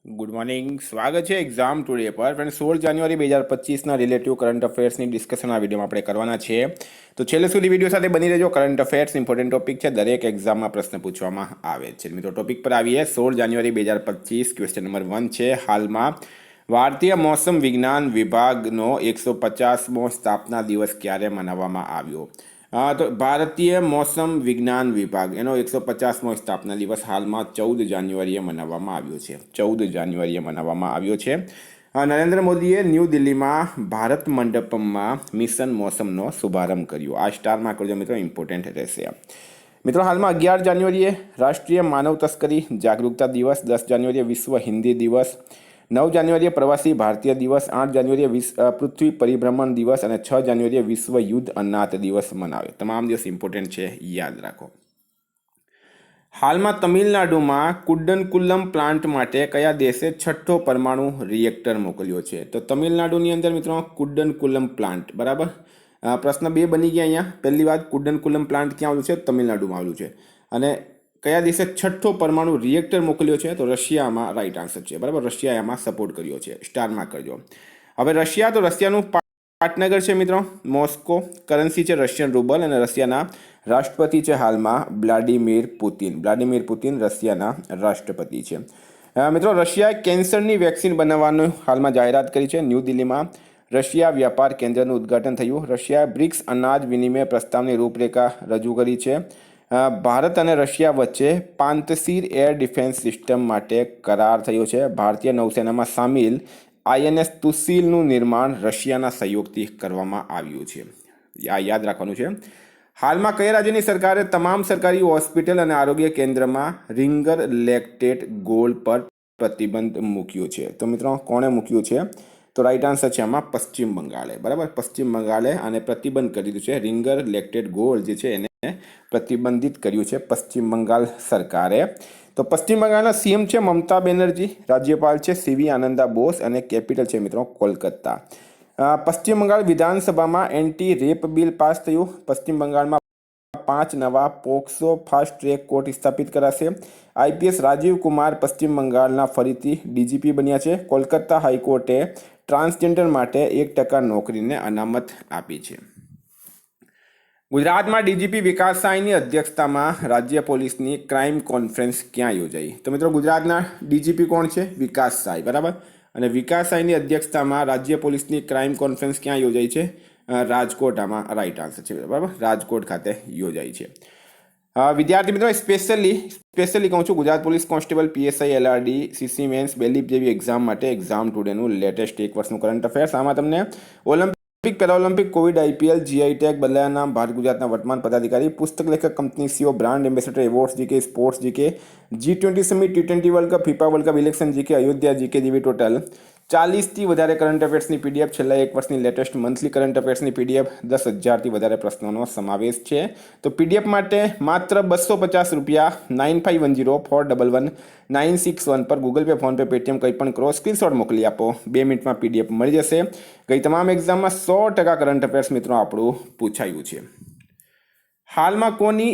Good morning, સ્વાગત છે exam today પર. ફ્રેન્ડ, 16 જાન્યુઆરી 2025ના રિલેટિવ કરંટ અફેર્સની ડિસ્કશન આ વિડીયોમાં આપણે કરવાના છે. તો છેલ્લે સુધી વિડીયો સાથે બની રહેજો. કરંટ અફેર્સ ઇમ્પોર્ટન્ટ ટોપિક છે, દરેક એક્ઝામમાં પ્રશ્ન પૂછવામાં આવે છે. મિત્રો, ટોપિક પર આવીએ. 16 જાન્યુઆરી 2025 ક્વેશ્ચન નંબર 1 છે. હાલમાં ભારતીય મોસમ વિજ્ઞાન વિભાગનો 150મો સ્થાપના દિવસ ક્યારે મનાવવામાં આવ્યો? તો ભારતીય મોસમ વિજ્ઞાન વિભાગ એનો 150મો સ્થાપના દિવસ હાલમાં 14 જાન્યુઆરીએ મનાવવામાં આવ્યો છે. 14 જાન્યુઆરીએ મનાવવામાં આવ્યો છે. નરેન્દ્ર મોદીએ ન્યૂ દિલ્હીમાં ભારત મંડપમમાં મિશન મોસમનો શુભારંભ કર્યો. આ સ્ટારમાં કરજો મિત્રો, ઇમ્પોર્ટન્ટ રહેશે. મિત્રો, હાલમાં 11 જાન્યુઆરીએ રાષ્ટ્રીય માનવ તસ્કરી જાગૃતતા દિવસ, 10 જાન્યુઆરીએ વિશ્વ હિન્દી દિવસ, 9 જાન્યુઆરીએ પ્રવાસી ભારતીય દિવસ, 8 જાન્યુઆરીએ પૃથ્વી પરિભ્રમણ દિવસ અને 6 જાન્યુઆરીએ વિશ્વ યુદ્ધ અનાથ દિવસ મનાવે. તમામ દિવસ ઇમ્પોર્ટન્ટ છે, યાદ રાખો. હાલમાં તમિલનાડુમાં કુડનકુલમ પ્લાન્ટ માટે કયા દેશે 6થો પરમાણુ રિએક્ટર મોકલ્યો છે? તો તમિલનાડુની અંદર મિત્રો કુડનકુલમ પ્લાન્ટ, બરાબર. પ્રશ્ન 2 બની ગયા અહીંયા. પહેલી વાત, કુડનકુલમ પ્લાન્ટ ક્યાં આવેલું છે? તમિલનાડુમાં આવેલું છે. અને કયા દેશે 6થો પરમાણુ રિએક્ટર મોકલ્યો છે? તો રશિયામાં રાઈટ આન્સર છે, બરાબર. રશિયાએ આમાં સપોર્ટ કર્યો છે, સ્ટારમાં કરજો. હવે રશિયા, તો રશિયાનું પાટનગર છે મિત્રો મોસ્કો. કરન્સી છે રશિયન રૂબલ અને રશિયાના રાષ્ટ્રપતિ છે હાલમાં વ્લાડિમીર પુતિન. વ્લાડિમીર પુતિન રશિયાના રાષ્ટ્રપતિ છે. મિત્રો, રશિયાએ કેન્સરની વેક્સિન બનાવવાનું હાલમાં જાહેરાત કરી છે. ન્યૂ દિલ્હીમાં રશિયા વ્યાપાર કેન્દ્રનું ઉદ્ઘાટન થયું. રશિયાએ બ્રિક્સ અનાજ વિનિમય પ્રસ્તાવની રૂપરેખા રજૂ કરી છે. ભારત અને રશિયા વચ્ચે પાંતસીર એર ડિફેન્સ સિસ્ટમ માટે કરાર થયો છે. ભારતીય નૌસેનામાં સામેલ INS તુસીલનું નિર્માણ રશિયાના સહયોગથી કરવામાં આવ્યું છે. આ યાદ રાખવાનું છે. હાલમાં કયા રાજ્યની સરકારે તમામ સરકારી હોસ્પિટલ અને આરોગ્ય કેન્દ્રમાં રિંગર લેક્ટેટ ગોલ્ડ પર પ્રતિબંધ મૂક્યો છે? તો મિત્રો, કોણે મૂક્યું છે? તો રાઈટ આન્સર છે આમાં પશ્ચિમ બંગાળે, બરાબર. પશ્ચિમ બંગાળે આને પ્રતિબંધ કરી દીધું છે. રિંગર લેક્ટેટ ગોલ્ડ જે છે એને પ્રતિબંધિત કર્યું છે પશ્ચિમ બંગાળ સરકારે. તો પશ્ચિમ બંગાળના CM છે મમતા બેનર્જી, રાજ્યપાલ છે CV આનંદા બોસ અને કેપિટલ છે મિત્રો કોલકાતા. પશ્ચિમ બંગાળ વિધાનસભામાં એન્ટી રેપ બિલ પાસ થયું. પશ્ચિમ બંગાળમાં 5 નવા પોક્સો ફાસ્ટ ટ્રેક કોર્ટ સ્થાપિત કરાશે. IPS રાજીવ કુમાર પશ્ચિમ બંગાળના ફરીથી DGP બન્યા છે. કોલકાતા હાઈકોર્ટે ટ્રાન્સજેન્ડર માટે 1% નોકરીને અનામત આપી છે. ગુજરાતમાં DGP વિકાસ સાયની અધ્યક્ષતામાં રાજ્ય પોલીસની ક્રાઇમ કોન્ફરન્સ ક્યાં યોજાઈ? તો મિત્રો, ગુજરાતના DGP કોણ છે? વિકાસ સાય, બરાબર. અને વિકાસ સાયની અધ્યક્ષતામાં રાજ્ય પોલીસની ક્રાઇમ કોન્ફરન્સ ક્યાં યોજાઈ છે? રાજકોટ. આમાં રાઈટ આન્સર છે, બરાબર. રાજકોટ ખાતે યોજાઈ છે. વિદ્યાર્થી મિત્રો, સ્પેશિયલી કહું છું, Gujarat police constable, PSI, LRD, CC mains, bailiff જેવી એક્ઝામ માટે એક્ઝામ ટુડેનું લેટેસ્ટ 1 વર્ષનું કરંટ અફેર્સ. આમાં તમને Olympic, Paralympic, Covid, IPL, GI tag, બદલાયા નામ, ભારત ગુજરાતના વર્તમાન પદાધિકારી, પુસ્તક લેખક, company CEO, brand ambassador, awards GK, sports GK, G20 summit, T20 world cup, FIFA world cup, election GK, Ayodhya GK જેવી ટોટલ 40થી વધારે કરંટ અફેર્સની PDF, છેલ્લા 1 વર્ષની લેટેસ્ટ મંથલી કરંટ અફેર્સની PDF, 10,000થી વધારે પ્રશ્નોનો સમાવેશ છે. તો PDF માટે માત્ર ₹250 9510411961 પર ગૂગલ પે, ફોનપે, પેટીએમ કંઈ પણ કરો, સ્ક્રીનશોટ મોકલી આપો. 2 મિનિટમાં PDF મળી જશે. ગઈ તમામ એક્ઝામમાં 100% કરંટ અફેર્સ મિત્રો આપણું પૂછાયું છે. હાલમાં કોની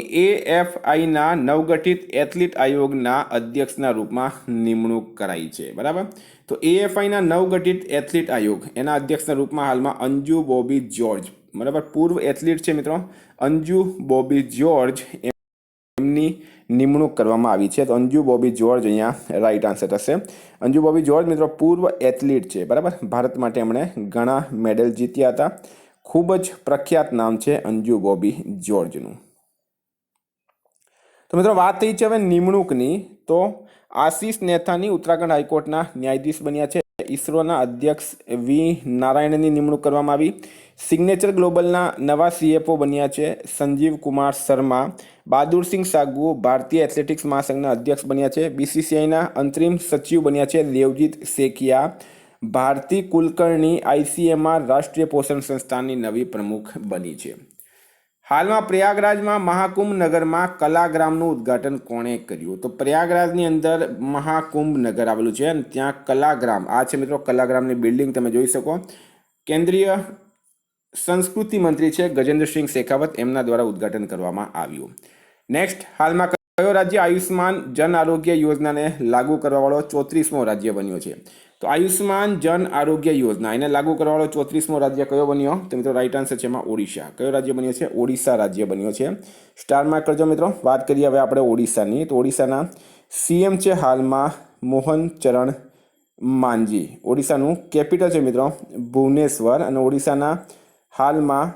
AFIના નવગઠિત એથ્લીટ આયોગના અધ્યક્ષના રૂપમાં નિમણૂક કરાઈ છે? બરાબર. તો AFIના નવગઠિત એથ્લીટ આયોગ એના અધ્યક્ષના રૂપમાં હાલમાં અંજુ બોબી જ્યોર્જ, બરાબર, પૂર્વ એથ્લીટ છે મિત્રો અંજુ બોબી જ્યોર્જ, એમની નિમણૂક કરવામાં આવી છે. તો અંજુ બોબી જ્યોર્જ અહીંયા રાઈટ આન્સર થશે. અંજુ બોબી જ્યોર્જ મિત્રો પૂર્વ એથ્લીટ છે, બરાબર. ભારત માટે એમણે ઘણા મેડલ જીત્યા હતા. ખૂબ જ પ્રખ્યાત નામ છે અંજુ બોબી જ્યોર્જનું. તો મિત્રો, વાત થઈ છે હવે નિમણૂકની. તો આશીષ નેથાની ઉત્તરાખંડ હાઈકોર્ટના ન્યાયાધીશ બન્યા છે. ISROના અધ્યક્ષ V નારાયણની નિમણૂક કરવામાં આવી. સિગ્નેચર ગ્લોબલના નવા CFO બન્યા છે સંજીવ કુમાર શર્મા. બહાદુરસિંહ સાગુ ભારતીય એથ્લેટિક્સ મહાસંઘના અધ્યક્ષ બન્યા છે. BCCIના અંતરિમ સચિવ બન્યા છે દેવજીત સેકિયા. ભારતી કુલકર્ણી ICMR રાષ્ટ્રીય પોષણ સંસ્થાની નવી પ્રમુખ બની છે. હાલમાં પ્રયાગરાજમાં મહાકુંભ નગરમાં કલાગ્રામનું ઉદ્ઘાટન કોણે કર્યું? તો પ્રયાગરાજની અંદર મહાકુંભ નગર આવેલું છે અને ત્યાં કલાગ્રામ, આ છે મિત્રો કલાગ્રામની બિલ્ડિંગ તમે જોઈ શકો. કેન્દ્રીય સંસ્કૃતિ મંત્રી છે ગજેન્દ્રસિંહ શેખાવત, એમના દ્વારા ઉદ્ઘાટન કરવામાં આવ્યું. નેક્સ્ટ, હાલમાં કયો રાજ્ય આયુષ્માન જન આરોગ્ય યોજનાને લાગુ કરવાવાળો 34મો રાજ્ય બન્યો છે? તો આયુષ્માન જન આરોગ્ય યોજના એને લાગુ કરવાવાળો 34મો રાજ્ય કયો બન્યો? તો મિત્રો રાઈટ આન્સર છે એમાં ઓડિશા. કયો રાજ્ય બન્યો છે? ઓડિશા રાજ્ય બન્યો છે. સ્ટાર માર્ક કરજો મિત્રો. વાત કરીએ હવે આપણે ઓડિશાની. તો ઓડિશાના સીએમ છે હાલમાં મોહન ચરણ માંઝી. ઓડિશાનું કેપિટલ છે મિત્રો ભુવનેશ્વર. અને ઓડિશાના હાલમાં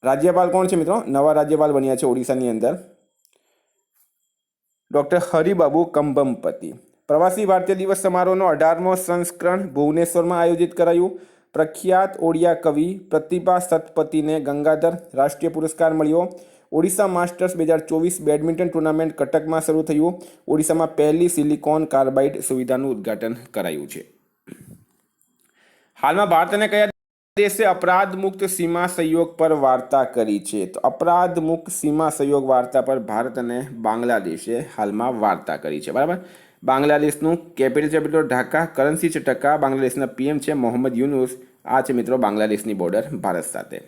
રાજ્યપાલ કોણ છે મિત્રો? નવા રાજ્યપાલ બન્યા છે ઓડિશાની અંદર ડૉક્ટર હરિબાબુ કંબમપતિ. પ્રવાસી ભારતીય દિવસ સમારોહનો 18મો સંસ્કરણ ભુવનેશ્વરમાં આયોજિત કરાયું. પ્રખ્યાત ઓડિયા કવિ પ્રતિભા સતપથીને ગંગાધર રાષ્ટ્રીય પુરસ્કાર મળ્યો. ઓડિશા માસ્ટર્સ 2024 બેડમિન્ટન ટુર્નામેન્ટ કટકમાં શરૂ થયું. ઓડિશામાં પહેલી સિલિકોન કાર્બાઇડ સુવિધાનું ઉદ્ઘાટન કરાયું છે. હાલમાં ભારત અને કયા દેશે અપરાધ મુક્ત સીમા સહયોગ પર વાર્તા કરી છે? તો અપરાધ મુક્ત સીમા સહયોગ વાર્તા પર ભારત અને બાંગ્લાદેશે હાલમાં વાર્તા કરી છે. બરાબર. બાંગ્લાદેશનું કેપિટલ છે મિત્રો ઢાકા. કરન્સી છે ટકા. બાંગ્લાદેશના પીએમ છે મોહમ્મદ યુનુસ. આ છે મિત્રો બાંગ્લાદેશની બોર્ડર ભારત સાથે.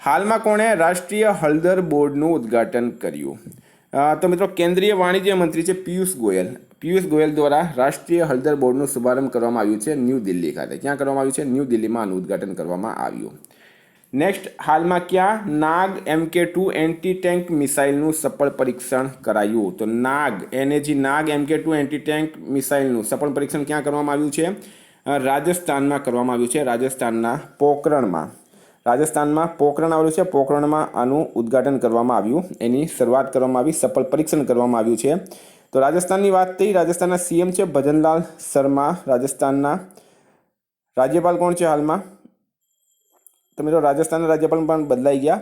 હાલમાં કોણે રાષ્ટ્રીય હળદર બોર્ડનું ઉદ્ઘાટન કર્યું? તો મિત્રો કેન્દ્રીય વાણિજ્ય મંત્રી છે પિયુષ ગોયલ. પિયુષ ગોયલ દ્વારા રાષ્ટ્રીય હળદર બોર્ડનું શુભારંભ કરવામાં આવ્યું છે ન્યૂ દિલ્હી ખાતે. ક્યાં કરવામાં આવ્યું છે? ન્યૂ દિલ્હીમાં આનું ઉદ્ઘાટન કરવામાં આવ્યું. નેક્સ્ટ, હાલમાં ક્યાં નાગ MK2 એન્ટી ટેન્ક મિસાઇલનું સફળ પરીક્ષણ કરાયું? તો નાગ MK2 એન્ટી ટેન્ક મિસાઇલનું સફળ પરીક્ષણ ક્યાં કરવામાં આવ્યું છે? રાજસ્થાનમાં કરવામાં આવ્યું છે. રાજસ્થાનના પોખરણમાં આવેલું છે. પોખરણમાં આનું ઉદ્ઘાટન કરવામાં આવ્યું. એની શરૂઆત કરવામાં આવી. સફળ પરીક્ષણ કરવામાં આવ્યું છે. તો રાજસ્થાનની વાત થઈ. રાજસ્થાનના સીએમ છે ભજનલાલ શર્મા. રાજસ્થાનના રાજ્યપાલ કોણ છે હાલમાં? તો મિત્રો રાજસ્થાનના રાજ્યપાલ પણ બદલાઈ ગયા.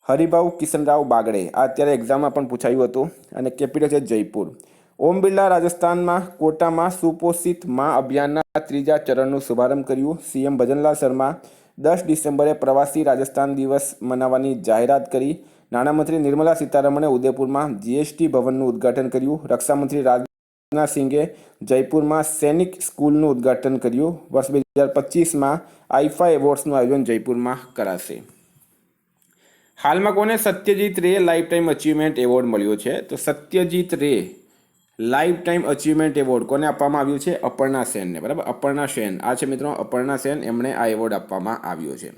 હરિભાઉ કિશનરાવ બાગડે. આ અત્યારે એક્ઝામમાં પણ પૂછાયું હતું. અને કેપિટલ છે જયપુર. ઓમ બિરલા રાજસ્થાનમાં કોટામાં સુપોષિત મા અભિયાનના 3જા ચરણનું શુભારંભ કર્યું. સીએમ ભજનલાલ શર્મા 10 ડિસેમ્બરે પ્રવાસી રાજસ્થાન દિવસ મનાવવાની જાહેરાત કરી. નાણામંત્રી નિર્મલા સીતારમણે ઉદયપુરમાં GST ભવનનું ઉદ્ઘાટન કર્યું. રક્ષામંત્રી રાજનાથ સિંઘે જયપુરમાં સૈનિક સ્કૂલનું ઉદ્ઘાટન કર્યું. વર્ષ 2025માં આઈફા એવોર્ડ્સનું આયોજન જયપુરમાં કરાશે. હાલમાં કોને સત્યજીત રે લાઈફ ટાઈમ અચીવમેન્ટ એવોર્ડ મળ્યો છે? તો સત્યજીત રે લાઈફ ટાઈમ અચીવમેન્ટ એવોર્ડ કોને આપવામાં આવ્યું છે? અપર્ણા સેનને. બરાબર. અપર્ણા સેન. આ છે મિત્રો અપર્ણા સેન. એમણે આ એવોર્ડ આપવામાં આવ્યો છે.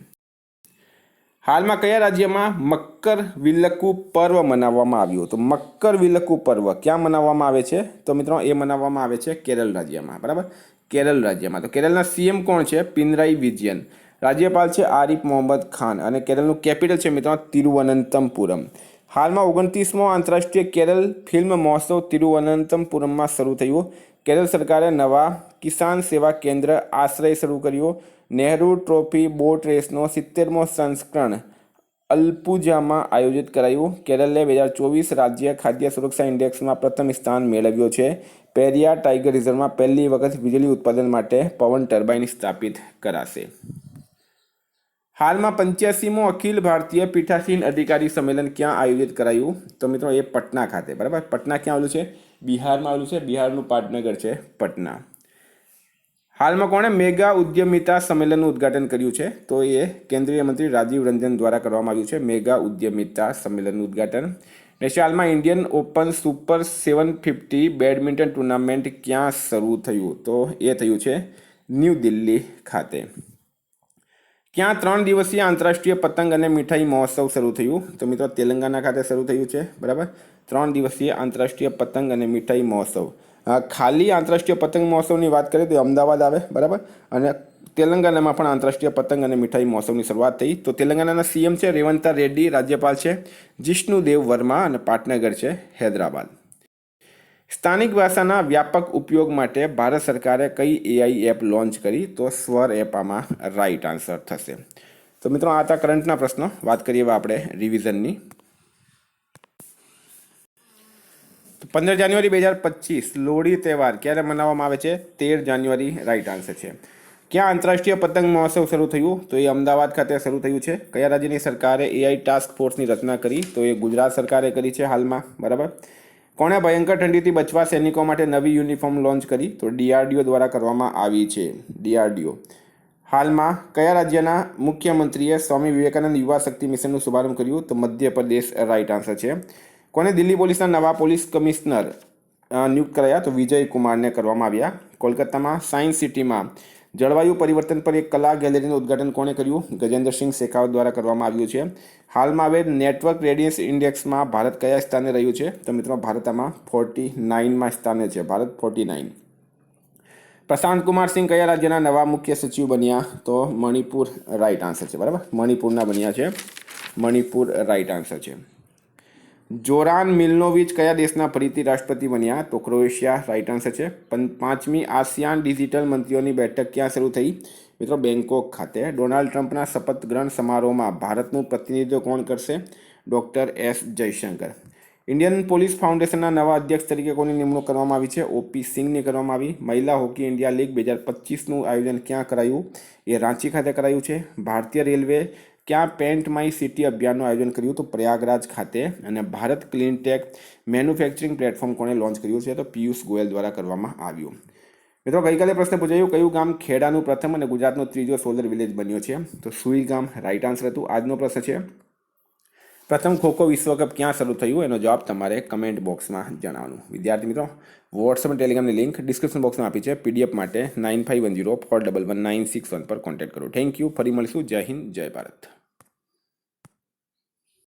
હાલમાં કયા રાજ્યમાં મકર વિલક્કુ પર્વ મનાવવામાં આવ્યું? તો મકર વિલક્કુ પર્વ ક્યાં મનાવવામાં આવે છે? તો મિત્રો એ મનાવવામાં આવે છે કેરળ રાજ્યમાં. બરાબર. કેરળ રાજ્યમાં. તો કેરળના સીએમ કોણ છે? પિનરાઈ વિજયન. રાજ્યપાલ છે આરિફ મોહમ્મદ ખાન. અને કેરળનું કેપિટલ છે મિત્રો તિરુવનંતપુરમ. હાલમાં 29મો આંતરરાષ્ટ્રીય કેરળ ફિલ્મ મહોત્સવ તિરુવનંતપુરમમાં શરૂ થયું. કેરળ સરકારે નવા કિસાન સેવા કેન્દ્ર આશ્રય શરૂ કર્યો. નહેરુ ટ્રોફી બોટ રેસનો 70મો સંસ્કરણ અલ્પુજામાં આયોજિત કરાયું. કેરળે 2024 રાજ્ય ખાદ્ય સુરક્ષા ઇન્ડેક્સમાં પ્રથમ સ્થાન મેળવ્યો છે. પેરિયાર ટાઈગર રિઝર્વમાં પહેલી વખત વીજળી ઉત્પાદન માટે પવન ટર્બાઇન સ્થાપિત કરાશે. હાલમાં 85મો અખિલ ભારતીય પીઠાસીન અધિકારી સંમેલન ક્યાં આયોજિત કરાયું? તો મિત્રો એ પટના ખાતે. બરાબર. પટના ક્યાં આવેલું છે? બિહારમાં આવેલું છે. બિહારનું પાટનગર છે પટના. હાલમાં કોણે મેગા ઉદ્યમિતા સંમેલનનું ઉદ્ઘાટન કર્યું છે? તો એ કેન્દ્રીય મંત્રી રાજીવ રંજન દ્વારા કરવામાં આવ્યું છે મેગા ઉદ્યમિતા સંમેલનનું ઉદ્ઘાટન. નેક્સ્ટ, હાલમાં Indian open super 750 badminton tournament ક્યાં શરૂ થયું? તો એ થયું છે ન્યૂ દિલ્હી ખાતે. ક્યાં 3 દિવસીય આંતરરાષ્ટ્રીય પતંગ અને મીઠાઈ મહોત્સવ શરૂ થયું? તો મિત્રો તેલંગાના ખાતે શરૂ થયું છે. બરાબર. 3 દિવસીય આંતરરાષ્ટ્રીય પતંગ અને મીઠાઈ મહોત્સવ. ખાલી આંતરરાષ્ટ્રીય પતંગ મહોત્સવની વાત કરીએ તો અમદાવાદ આવે. બરાબર. અને તેલંગાનામાં પણ આંતરરાષ્ટ્રીય પતંગ અને મીઠાઈ મહોત્સવની શરૂઆત થઈ. તો તેલંગાનાના સીએમ છે રેવંત રેડ્ડી. રાજ્યપાલ છે જિષ્ણુદેવ વર્મા. અને પાટનગર છે હૈદરાબાદ. સ્થાનિક ભાષાના વ્યાપક ઉપયોગ માટે ભારત સરકારે કઈ AI એપ લોન્ચ કરી? તો સ્વર એપ આમાં રાઈટ આન્સર થશે. તો મિત્રો આ હતા કરંટના પ્રશ્નો. વાત કરીએ આપણે રિવિઝનની. 15 જાન્યુઆરી 2025 લોહડી તહેવાર ક્યારે મનાવવામાં આવે છે? 13 જાન્યુઆરી રાઈટ આન્સર છે. ક્યાં આંતરરાષ્ટ્રીય પતંગ મહોત્સવ શરૂ થયું? તો એ અમદાવાદ ખાતે શરૂ થયું છે. કયા રાજ્યની સરકારે AI ટાસ્ક ફોર્સની રચના કરી? તો એ ગુજરાત સરકારે કરી છે હાલમાં. બરાબર. કોણે ભયંકર ઠંડીથી બચવા સૈનિકો માટે નવી યુનિફોર્મ લોન્ચ કરી? તો DRDO દ્વારા કરવામાં આવી છે. DRDO. હાલમાં કયા રાજ્યના મુખ્યમંત્રીએ સ્વામી વિવેકાનંદ યુવા શક્તિ મિશનનું શુભારંભ કર્યું? તો મધ્યપ્રદેશ રાઈટ આન્સર છે. કોને દિલ્હી પોલીસના નવા પોલીસ કમિશનર નિયુક્ત કરાયા? તો વિજય કુમારને કરવામાં આવ્યા. કોલકાતામાં સાયન્સ સિટીમાં જળવાયુ પરિવર્તન પર એક કલા ગેલેરીનું ઉદ્ઘાટન કોણે કર્યું? ગજેન્દ્રસિંહ શેખાવત દ્વારા કરવામાં આવ્યું છે. હાલમાં હવે નેટવર્ક રેડિયસ ઇન્ડેક્સમાં ભારત કયા સ્થાને રહ્યું છે? તો મિત્રો ભારત આમાં 49માં સ્થાને છે. ભારત 49. પ્રશાંત કુમાર સિંહ કયા રાજ્યના નવા મુખ્ય સચિવ બન્યા? તો મણિપુર રાઈટ આન્સર છે. બરાબર, મણિપુરના બન્યા છે. મણિપુર રાઈટ આન્સર છે. જોરાન મિલનોવિચ કયા દેશના ફરીથી રાષ્ટ્રપતિ બન્યા? તો ક્રોએશિયા રાઈટ આન્સર છે. 5મી આસિયાન ડિજિટલ મંત્રીઓની બેઠક ક્યાં શરૂ થઈ? મિત્રો બેંકોક ખાતે. ડોનાલ્ડ ટ્રમ્પના શપથ ગ્રહણ સમારોહમાં ભારતનું પ્રતિનિધિત્વ કોણ કરશે? Doctor S Jaishankar. Indian police ફાઉન્ડેશનના નવા અધ્યક્ષ તરીકે કોની નિમણૂક કરવામાં આવી છે? ઓપી સિંઘની કરવામાં આવી. મહિલા હોકી ઇન્ડિયા લીગ 2025નું આયોજન ક્યાં કરાયું? એ રાંચી ખાતે કરાયું છે. ભારતીય રેલવે ક્યાં પેન્ટ માય સિટી અભિયાનનું આયોજન કર્યું? તો પ્રયાગરાજ ખાતે. અને Bharat clean tech manufacturing platform કોણે લોન્ચ કર્યું છે? તો પિયુષ ગોયલ દ્વારા કરવામાં આવ્યું. મિત્રો ગઈકાલે પ્રશ્ન પૂછાયું, કયું ગામ ખેડાનું પ્રથમ અને ગુજરાતનો ત્રીજો સોલર વિલેજ બન્યો છે? તો સુઈ ગામ રાઈટ આન્સર હતું. આજનો પ્રશ્ન છે, પ્રથમ ખોખો વિશ્વકપ ક્યાં શરૂ થયું? એનો જવાબ તમારે કમેન્ટ બોક્સમાં જણાવવાનું. વિદ્યાર્થી મિત્રો, વોટ્સઅપ અને ટેલિગ્રામની લિંક ડિસ્ક્રિપ્શન બોક્સમાં આપી છે. પીડીએફ માટે 9510411961 પર કોન્ટેક્ટ કરો. Thank you. ફરી મળીશું. જય હિન્દ, જય ભારત.